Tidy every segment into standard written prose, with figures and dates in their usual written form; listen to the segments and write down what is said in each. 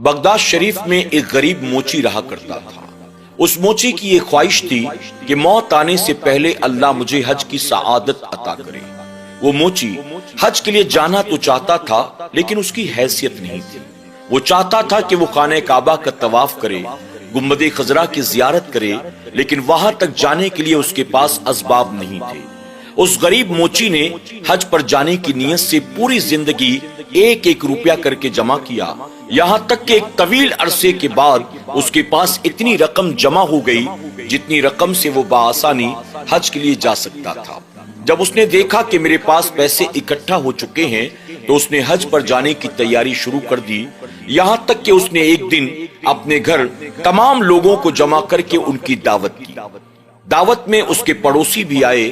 Baghdad शरीफ में एक गरीब मोची रहा करता था। उस मोची की ये ख्वाहिश थी कि मौत आने से पहले अल्लाह मुझे हज की सआदत अता करे। वो मोची हज के लिए जाना तो चाहता था, लेकिन उसकी हैसियत नहीं थी। वो चाहता था कि वो खाने काबा का तवाफ करे, गुम्बद खजरा की जियारत करे, लेकिन वहां तक जाने के लिए उसके पास असबाब नहीं थे। उस गरीब मोची ने हज पर जाने की नीयत से पूरी जिंदगी एक एक रुपया करके जमा किया, यहाँ तक कि एक तवील अरसे के बाद उसके पास इतनी रकम जमा हो गई जितनी रकम से वो बाआसानी हज के लिए जा सकता था। जब उसने देखा कि मेरे पास पैसे इकट्ठा हो चुके हैं, तो उसने हज पर जाने की तैयारी शुरू कर दी। यहाँ तक कि उसने एक दिन अपने घर तमाम लोगों को जमा करके उनकी दावत की। दावत में उसके पड़ोसी भी आए,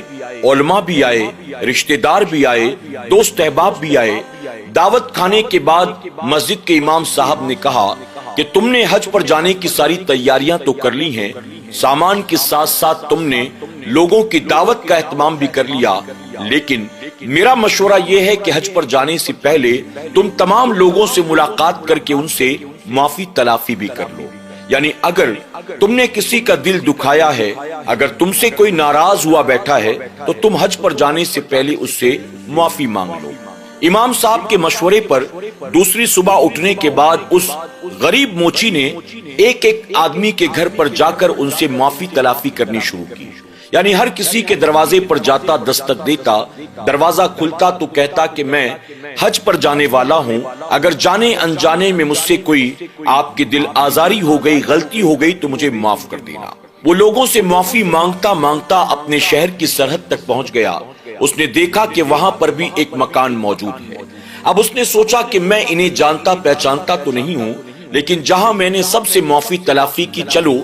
उलमा भी आए, रिश्तेदार भी आए, दोस्त अहबाब भी आए। दावत खाने के बाद मस्जिद के इमाम साहब ने कहा कि तुमने हज पर जाने की सारी तैयारियां तो कर ली हैं, सामान के साथ साथ तुमने लोगों की दावत का एहतमाम भी कर लिया, लेकिन मेरा मशवरा यह है कि हज पर जाने से पहले तुम तमाम लोगों से मुलाकात करके उनसे माफी तलाफी भी कर लो। यानी अगर तुमने किसी का दिल दुखाया है, अगर तुमसे कोई नाराज हुआ बैठा है, तो तुम हज पर जाने से पहले उससे माफी मांग लो। इमाम साहब के मशवरे पर दूसरी सुबह उठने के बाद उस गरीब मोची ने एक एक आदमी के घर पर जाकर उनसे माफी तलाफी करनी शुरू की। यानी हर किसी के दरवाजे पर जाता, दस्तक देता, दरवाजा खुलता तो कहता कि मैं हज पर जाने वाला हूँ, अगर जाने अनजाने में मुझसे कोई आपके दिल आजारी हो गई, गलती हो गई तो मुझे माफ कर देना। वो लोगों से माफी मांगता मांगता अपने शहर की सरहद तक पहुंच गया। उसने देखा कि वहां पर भी एक मकान मौजूद है। अब उसने सोचा कि मैं इन्हें जानता पहचानता तो नहीं हूँ, लेकिन जहां मैंने सबसे माफी तलाफी की, चलो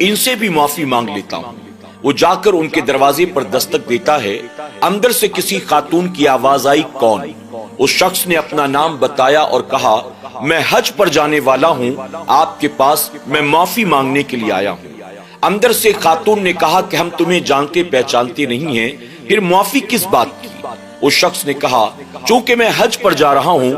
इनसे भी माफी मांग लेता हूँ। वो जाकर उनके दरवाजे पर दस्तक देता है। अंदर से किसी खातून की आवाज आई, कौन? उस शख्स ने अपना नाम बताया और कहा, मैं हज पर जाने वाला हूँ, आपके पास मैं माफी मांगने के लिए आया हूँ। अंदर से खातून ने कहा कि हम तुम्हें जानते पहचानते नहीं हैं, फिर माफी किस बात की? उस शख्स ने कहा, चूंकि मैं हज पर जा रहा हूँ,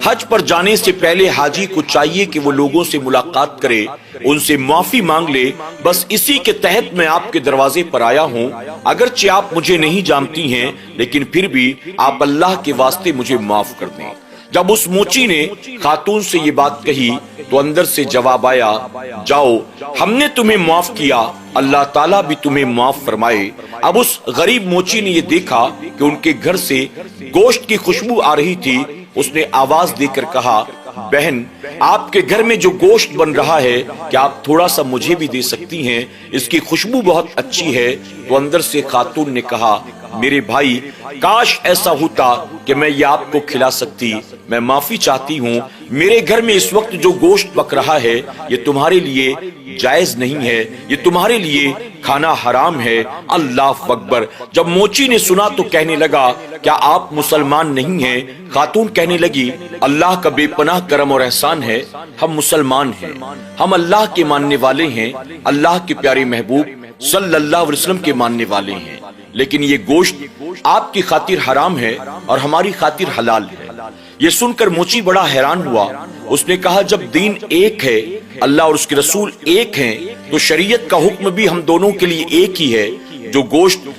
हज पर जाने से पहले हाजी को चाहिए कि वो लोगों से मुलाकात करे, उनसे माफी मांग ले, बस इसी के तहत मैं आपके दरवाजे पर आया हूँ। अगरचे आप मुझे नहीं जानती हैं, लेकिन फिर भी आप अल्लाह के वास्ते मुझे माफ कर दें। जब उस मोची ने खातून से ये बात कही तो अंदर से जवाब आया, जाओ, हमने तुम्हें माफ किया, अल्लाह ताला भी तुम्हें माफ फरमाए। अब उस गरीब मोची ने ये देखा कि उनके घर से गोश्त की खुशबू आ रही थी। उसने आवाज देकर कहा, बहन, आपके घर में जो गोश्त बन रहा है, क्या आप थोड़ा सा मुझे भी दे सकती हैं? इसकी खुशबू बहुत अच्छी है। तो अंदर से खातून ने कहा, मेरे भाई, काश ऐसा होता कि मैं ये आपको खिला सकती, मैं माफी चाहती हूँ। मेरे घर में इस वक्त जो गोश्त पक रहा है, ये तुम्हारे लिए जायज नहीं है, ये तुम्हारे लिए खाना हराम है। अल्लाह अकबर। जब मोची ने सुना तो कहने लगा, क्या आप मुसलमान नहीं हैं? खातून कहने लगी, अल्लाह का बेपनाह करम और एहसान है, हम मुसलमान हैं, हम अल्लाह के मानने वाले हैं, अल्लाह के प्यारे महबूब सल्लल्लाहु अलैहि वसल्लम के मानने वाले हैं, लेकिन ये गोश्त आपकी खातिर हराम है और हमारी खातिर हलाल है। ये सुनकर मोची बड़ा हैरान हुआ। उसने कहा, जब दीन एक है, अल्लाह और उसके रसूल एक हैं, तो शरीयत का हुक्म भी हम दोनों के लिए एक ही है। जो गोश्त